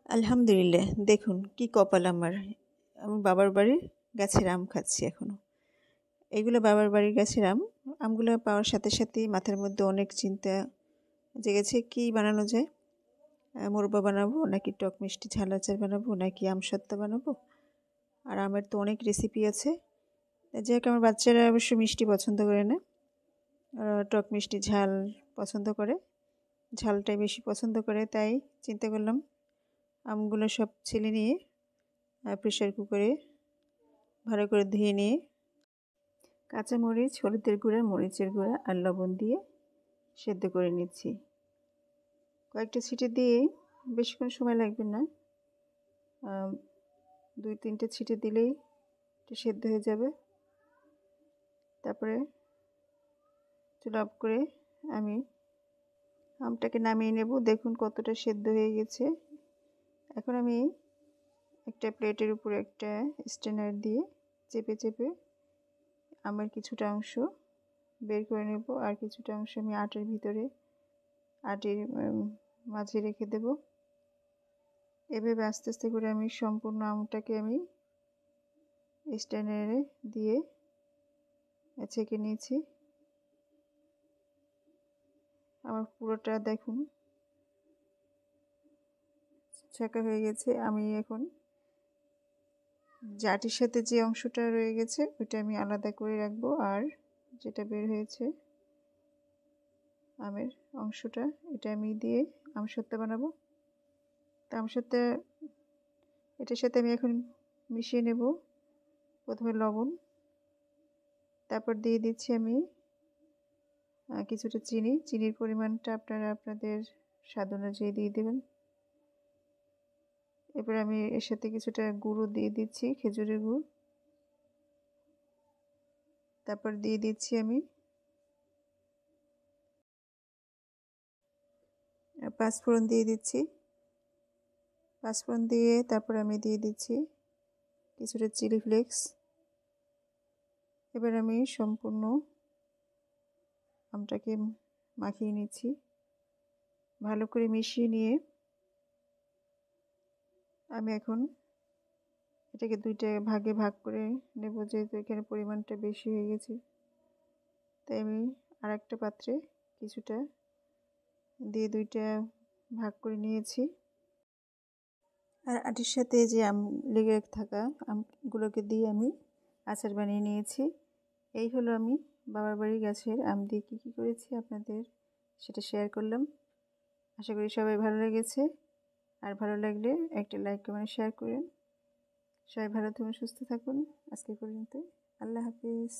আলহামদুলিল্লাহ, দেখুন কি কপাল আমার। আমার বাবার বাড়ির গাছের আম খাচ্ছি এখনও। এগুলো বাবার বাড়ির গাছের আম। আমগুলো পাওয়ার সাথে সাথেই মাথার মধ্যে অনেক চিন্তা জেগেছে, কি বানানো যায়। মোরব্বা বানাবো নাকি টক মিষ্টি ঝাল আচার বানাবো নাকি আমসত্ত্বা বানাবো। আর আমের তো অনেক রেসিপি আছে। যাই হোক, আমার বাচ্চারা অবশ্য মিষ্টি পছন্দ করে না, টক মিষ্টি ঝাল পছন্দ করে, ঝালটাই বেশি পছন্দ করে। তাই চিন্তা করলাম আমগুলো সব ছেলে নিয়ে প্রেশার কুকারে ভালো করে ধুয়ে নিয়ে কাঁচামরিচ, হলুদের গুঁড়া, মরিচের গুঁড়া আর লবণ দিয়ে সেদ্ধ করে নিচ্ছি। কয়েকটা ছিটে দিয়ে বেশিক্ষণ সময় লাগবে না, 2-3টে ছিটে দিলেই এটা সেদ্ধ হয়ে যাবে। তারপরে চুলা অফ করে আমি আমটাকে নামিয়ে নেব। দেখুন কতটা সেদ্ধ হয়ে গেছে। এখন আমি একটা প্লেটের উপরে একটা স্ট্রেনার দিয়ে চেপে চেপে আমের কিছুটা অংশ বের করে নেব, আর কিছুটা অংশ আমি আটের মাঝে রেখে দেব। এভাবে আস্তে আস্তে করে আমি সম্পূর্ণ আমটাকে আমি স্ট্রেনারে দিয়ে ছেঁকে নিয়েছি। আমার পুরোটা দেখুন ছেঁকা হয়ে গেছে। আমি এখন জাটির সাথে যে অংশটা রয়ে গেছে ওইটা আমি আলাদা করে রাখবো, আর যেটা বের হয়েছে আমের অংশটা, এটা আমি দিয়ে আমসত্ত্বা বানাবো। তা আমসত্ত্বা এটার সাথে আমি এখন মিশিয়ে নেব। প্রথমে লবণ, তারপর দিয়ে দিচ্ছি আমি কিছুটা চিনির পরিমাণটা আপনারা আপনাদের স্বাদ অনুযায়ী দিয়ে দেবেন। এরপর আমি এর সাথে কিছুটা গুঁড়ো দিয়ে দিচ্ছি, খেজুরের গুড়। তারপর দিয়ে দিচ্ছি আমি পাঁচফোড়ন দিয়ে দিচ্ছি। পাঁচফোড়ন দিয়ে তারপর আমি দিয়ে দিচ্ছি কিছুটা চিলি ফ্লেক্স। এবার আমি সম্পূর্ণ আমটাকে মাখিয়ে নিচ্ছি। ভালো করে মিশিয়ে নিয়ে আমি এখন এটাকে 2টা ভাগে ভাগ করে নেব, যেহেতু এখানে পরিমাণটা বেশি হয়ে গেছে। তাই আমি আর একটা পাত্রে কিছুটা দিয়ে 2টা ভাগ করে নিয়েছি। আর আটির সাথে যে আম লেগে থাকা আমগুলোকে দিয়ে আমি আচার বানিয়ে নিয়েছি। এই হলো আমি বাবার বাড়ির গাছের আম দিয়ে কী করেছি আপনাদের সেটা শেয়ার করলাম। আশা করি সবাই ভালো লেগেছে। আর ভালো লাগলে একটা লাইক, কমেন্ট, শেয়ার করেন। সবাই ভালো থাকুন, সুস্থ থাকুন। আজকে পর্যন্ত, আল্লাহ হাফিজ।